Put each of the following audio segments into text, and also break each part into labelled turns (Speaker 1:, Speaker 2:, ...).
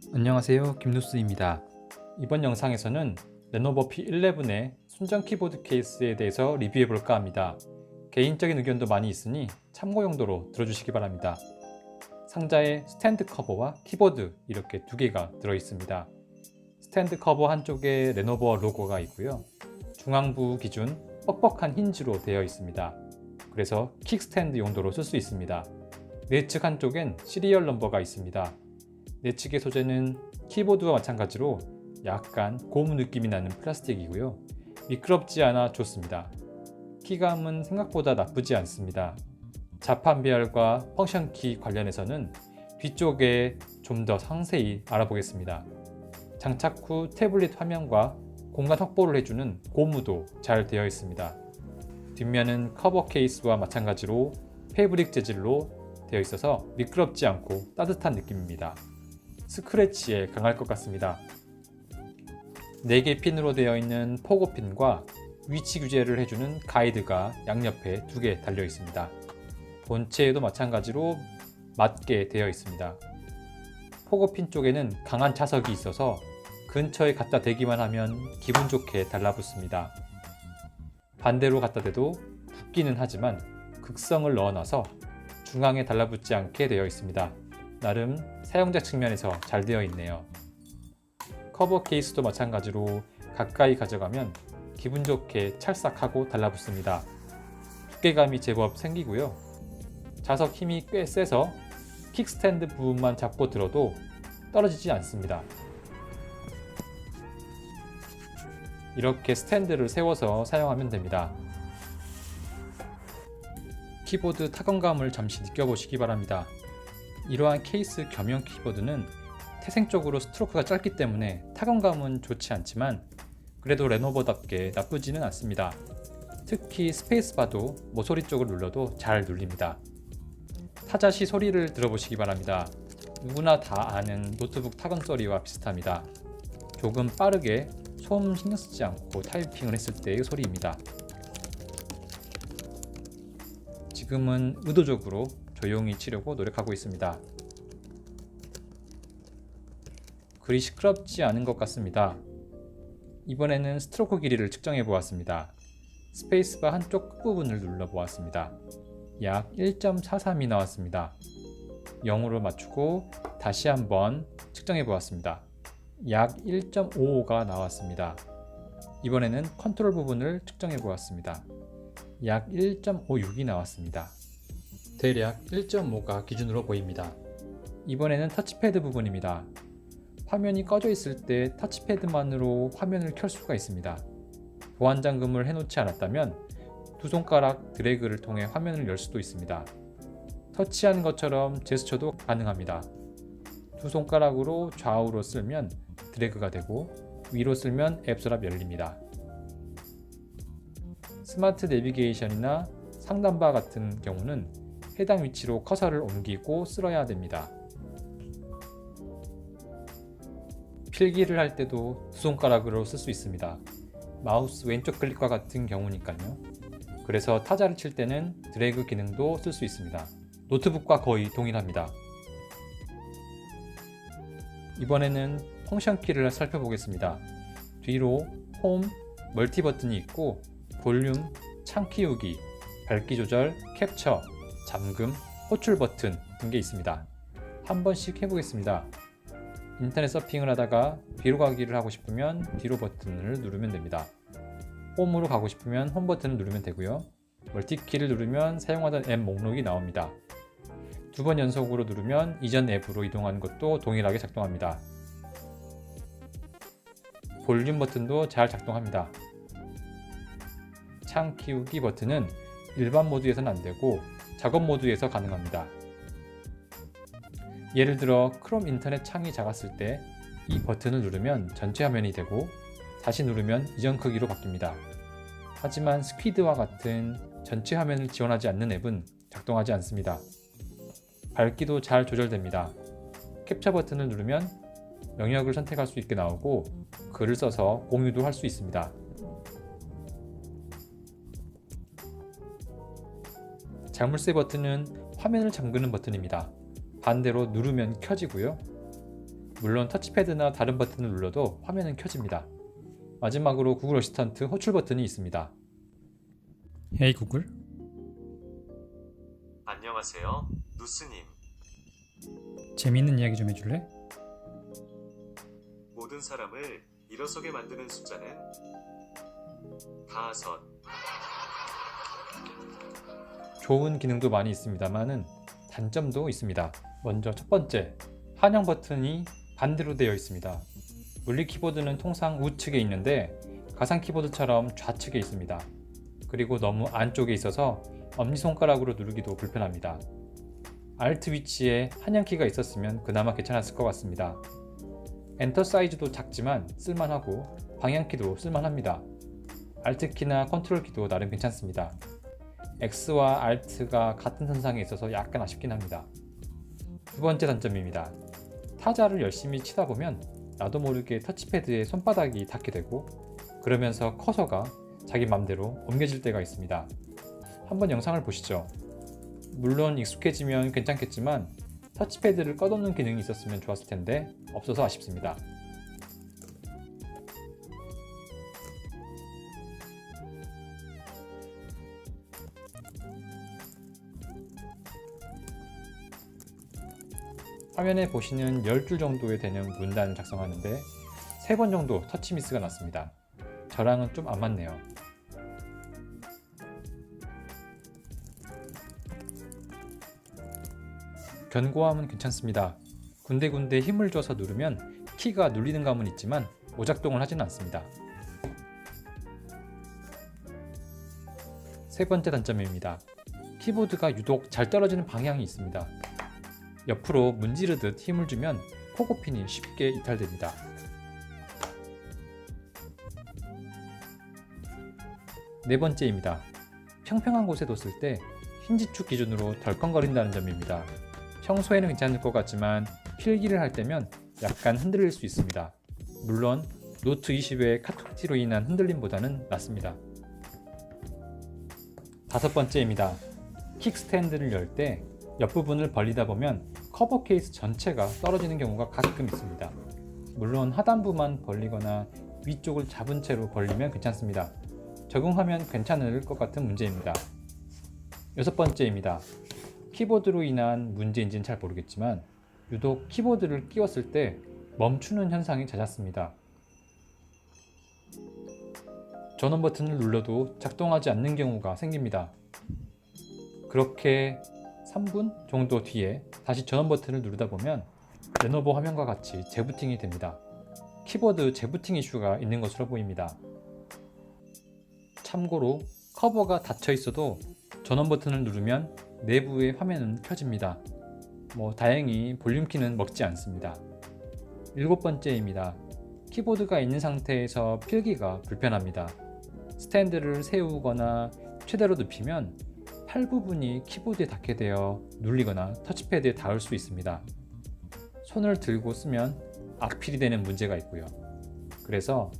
Speaker 1: 안녕하세요, 김누스입니다. 이번 영상에서는 레노버 P11의 순정 키보드 케이스에 대해서 리뷰해 볼까 합니다. 개인적인 의견도 많이 있으니 참고 용도로 들어주시기 바랍니다. 상자에 스탠드 커버와 키보드 이렇게 두 개가 들어있습니다. 스탠드 커버 한쪽에 레노버 로고가 있고요. 중앙부 기준 뻑뻑한 힌지로 되어 있습니다. 그래서 킥스탠드 용도로 쓸 수 있습니다. 내측 한쪽엔 시리얼 넘버가 있습니다. 내측의 소재는 키보드와 마찬가지로 약간 고무 느낌이 나는 플라스틱이고요. 미끄럽지 않아 좋습니다. 키감은 생각보다 나쁘지 않습니다. 자판 배열과 펑션 키 관련해서는 뒤쪽에 좀 더 상세히 알아보겠습니다. 장착 후 태블릿 화면과 공간 확보를 해주는 고무도 잘 되어 있습니다. 뒷면은 커버 케이스와 마찬가지로 패브릭 재질로 되어 있어서 미끄럽지 않고 따뜻한 느낌입니다. 스크래치에 강할 것 같습니다. 4개 핀으로 되어 있는 포고핀과 위치 규제를 해주는 가이드가 양옆에 2개 달려 있습니다. 본체에도 마찬가지로 맞게 되어 있습니다. 포고핀 쪽에는 강한 자석이 있어서 근처에 갖다 대기만 하면 기분 좋게 달라붙습니다. 반대로 갖다 대도 붙기는 하지만 극성을 넣어놔서 중앙에 달라붙지 않게 되어 있습니다. 나름 사용자 측면에서 잘 되어 있네요. 커버 케이스도 마찬가지로 가까이 가져가면 기분 좋게 찰싹하고 달라붙습니다. 두께감이 제법 생기고요. 자석 힘이 꽤 세서 킥스탠드 부분만 잡고 들어도 떨어지지 않습니다. 이렇게 스탠드를 세워서 사용하면 됩니다. 키보드 타건감을 잠시 느껴보시기 바랍니다. 이러한 케이스 겸용 키보드는 태생적으로 스트로크가 짧기 때문에 타건감은 좋지 않지만 그래도 레노버답게 나쁘지는 않습니다. 특히 스페이스바도 모서리 쪽을 눌러도 잘 눌립니다. 타자 시 소리를 들어보시기 바랍니다. 누구나 다 아는 노트북 타건 소리와 비슷합니다. 조금 빠르게 소음 신경 쓰지 않고 타이핑을 했을 때의 소리입니다. 지금은 의도적으로 조용히 치려고 노력하고 있습니다. 그리 시끄럽지 않은 것 같습니다. 이번에는 스트로크 길이를 측정해 보았습니다. 스페이스바 한쪽 끝부분을 눌러 보았습니다. 약 1.43이 나왔습니다. 0으로 맞추고 다시 한번 측정해 보았습니다. 약 1.55가 나왔습니다. 이번에는 컨트롤 부분을 측정해 보았습니다. 약 1.56이 나왔습니다. 대략 1.5가 기준으로 보입니다. 이번에는 터치패드 부분입니다. 화면이 꺼져 있을 때 터치패드만으로 화면을 켤 수가 있습니다. 보안 잠금을 해놓지 않았다면 두 손가락 드래그를 통해 화면을 열 수도 있습니다. 터치한 것처럼 제스처도 가능합니다. 두 손가락으로 좌우로 쓸면 드래그가 되고 위로 쓸면 앱 서랍 열립니다. 스마트 내비게이션이나 상단바 같은 경우는 해당 위치로 커서를 옮기고 쓸어야 됩니다. 필기를 할 때도 두 손가락으로 쓸 수 있습니다. 마우스 왼쪽 클릭과 같은 경우니까요. 그래서 타자를 칠 때는 드래그 기능도 쓸 수 있습니다. 노트북과 거의 동일합니다. 이번에는 펑션 키를 살펴보겠습니다. 뒤로 홈, 멀티 버튼이 있고 볼륨, 창 키우기, 밝기 조절, 캡처, 잠금, 호출 버튼 등게 있습니다. 한 번씩 해보겠습니다. 인터넷 서핑을 하다가 뒤로 가기를 하고 싶으면 뒤로 버튼을 누르면 됩니다. 홈으로 가고 싶으면 홈 버튼을 누르면 되고요. 멀티키를 누르면 사용하던 앱 목록이 나옵니다. 2번 연속으로 누르면 이전 앱으로 이동하는 것도 동일하게 작동합니다. 볼륨 버튼도 잘 작동합니다. 창 키우기 버튼은 일반 모드에서는 안되고 작업 모드에서 가능합니다. 예를 들어 크롬 인터넷 창이 작았을 때 이 버튼을 누르면 전체 화면이 되고 다시 누르면 이전 크기로 바뀝니다. 하지만 스퀴드와 같은 전체 화면을 지원하지 않는 앱은 작동하지 않습니다. 밝기도 잘 조절됩니다. 캡처 버튼을 누르면 영역을 선택할 수 있게 나오고 글을 써서 공유도 할 수 있습니다. 자물쇠 버튼은 화면을 잠그는 버튼입니다. 반대로 누르면 켜지고요. 물론 터치패드나 다른 버튼을 눌러도 화면은 켜집니다. 마지막으로 구글 어시스턴트 호출 버튼이 있습니다.
Speaker 2: 헤이 구글.
Speaker 3: 안녕하세요, 누스님.
Speaker 2: 재미있는 이야기 좀 해줄래?
Speaker 3: 모든 사람을 일어서게 만드는 숫자는 5.
Speaker 1: 좋은 기능도 많이 있습니다만은 단점도 있습니다. 먼저 첫 번째, 환영 버튼이 반대로 되어 있습니다. 물리 키보드는 통상 우측에 있는데 가상 키보드처럼 좌측에 있습니다. 그리고 너무 안쪽에 있어서 엄지손가락으로 누르기도 불편합니다. Alt 위치에 한양키가 있었으면 그나마 괜찮았을 것 같습니다. 엔터 사이즈도 작지만 쓸만하고 방향키도 쓸만합니다. Alt키나 컨트롤키도 나름 괜찮습니다. X와 Alt가 같은 선상에 있어서 약간 아쉽긴 합니다. 두 번째 단점입니다. 타자를 열심히 치다 보면 나도 모르게 터치패드에 손바닥이 닿게 되고 그러면서 커서가 자기 맘대로 옮겨질 때가 있습니다. 한번 영상을 보시죠. 물론 익숙해지면 괜찮겠지만 터치패드를 꺼놓는 기능이 있었으면 좋았을 텐데 없어서 아쉽습니다. 화면에 보시는 10줄 정도에 되는 문단을 작성하는데 3번 정도 터치 미스가 났습니다. 저랑은 좀 안 맞네요. 견고함은 괜찮습니다. 군데군데 힘을 줘서 누르면 키가 눌리는 감은 있지만 오작동을 하지는 않습니다. 세 번째 단점입니다. 키보드가 유독 잘 떨어지는 방향이 있습니다. 옆으로 문지르듯 힘을 주면 포고핀이 쉽게 이탈됩니다. 네 번째입니다. 평평한 곳에 뒀을 때 힌지축 기준으로 덜컹거린다는 점입니다. 평소에는 괜찮을 것 같지만 필기를 할 때면 약간 흔들릴 수 있습니다. 물론 노트 20의 카톡티로 인한 흔들림보다는 낫습니다. 다섯 번째입니다. 킥스탠드를 열 때 옆부분을 벌리다 보면 커버 케이스 전체가 떨어지는 경우가 가끔 있습니다. 물론 하단부만 벌리거나 위쪽을 잡은 채로 벌리면 괜찮습니다. 적응하면 괜찮을 것 같은 문제입니다. 여섯 번째입니다. 키보드로 인한 문제인지는 잘 모르겠지만 유독 키보드를 끼웠을 때 멈추는 현상이 잦았습니다. 전원 버튼을 눌러도 작동하지 않는 경우가 생깁니다. 그렇게 3분 정도 뒤에 다시 전원 버튼을 누르다 보면 레노버 화면과 같이 재부팅이 됩니다. 키보드 재부팅 이슈가 있는 것으로 보입니다. 참고로 커버가 닫혀 있어도 전원 버튼을 누르면 내부의 화면은 켜집니다. 다행히 볼륨키는 먹지 않습니다. 일곱 번째입니다. 키보드가 있는 상태에서 필기가 불편합니다. 스탠드를 세우거나 최대로 눕히면 팔 부분이 키보드에 닿게 되어 눌리거나 터치패드에 닿을 수 있습니다. 손을 들고 쓰면 악필이 되는 문제가 있고요. 그래서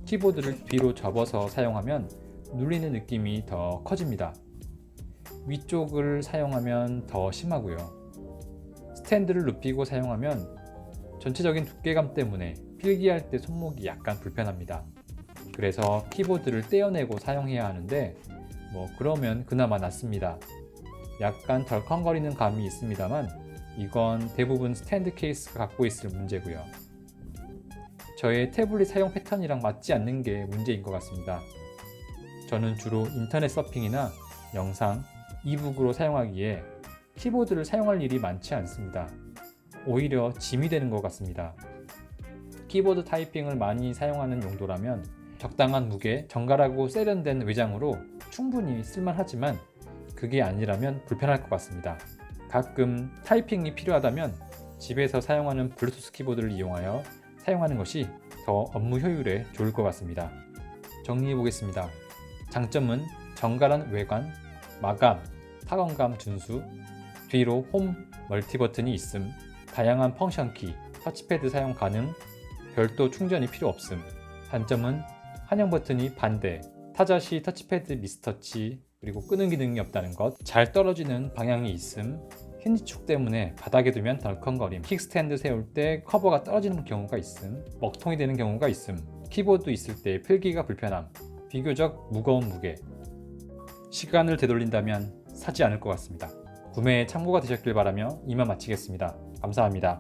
Speaker 1: 키보드를 뒤로 접어서 사용하면 눌리는 느낌이 더 커집니다. 위쪽을 사용하면 더 심하고요. 스탠드를 눕히고 사용하면 전체적인 두께감 때문에 필기할 때 손목이 약간 불편합니다. 그래서 키보드를 떼어내고 사용해야 하는데 그러면 그나마 낫습니다. 약간 덜컹거리는 감이 있습니다만 이건 대부분 스탠드 케이스가 갖고 있을 문제고요. 저의 태블릿 사용 패턴이랑 맞지 않는 게 문제인 것 같습니다. 저는 주로 인터넷 서핑이나 영상, 이북으로 사용하기에 키보드를 사용할 일이 많지 않습니다. 오히려 짐이 되는 것 같습니다. 키보드 타이핑을 많이 사용하는 용도라면 적당한 무게, 정갈하고 세련된 외장으로 충분히 쓸만하지만 그게 아니라면 불편할 것 같습니다. 가끔 타이핑이 필요하다면 집에서 사용하는 블루투스 키보드를 이용하여 사용하는 것이 더 업무 효율에 좋을 것 같습니다. 정리해 보겠습니다. 장점은 정갈한 외관, 마감, 타건감 준수, 뒤로 홈 멀티 버튼이 있음, 다양한 펑션키, 터치패드 사용 가능, 별도 충전이 필요 없음. 단점은 환영 버튼이 반대, 타자 시 터치패드 미스터치, 그리고 끄는 기능이 없다는 것, 잘 떨어지는 방향이 있음, 힌지축 때문에 바닥에 두면 덜컹거림, 킥스탠드 세울 때 커버가 떨어지는 경우가 있음, 먹통이 되는 경우가 있음, 키보드 있을 때 필기가 불편함, 비교적 무거운 무게. 시간을 되돌린다면 사지 않을 것 같습니다. 구매에 참고가 되셨길 바라며 이만 마치겠습니다. 감사합니다.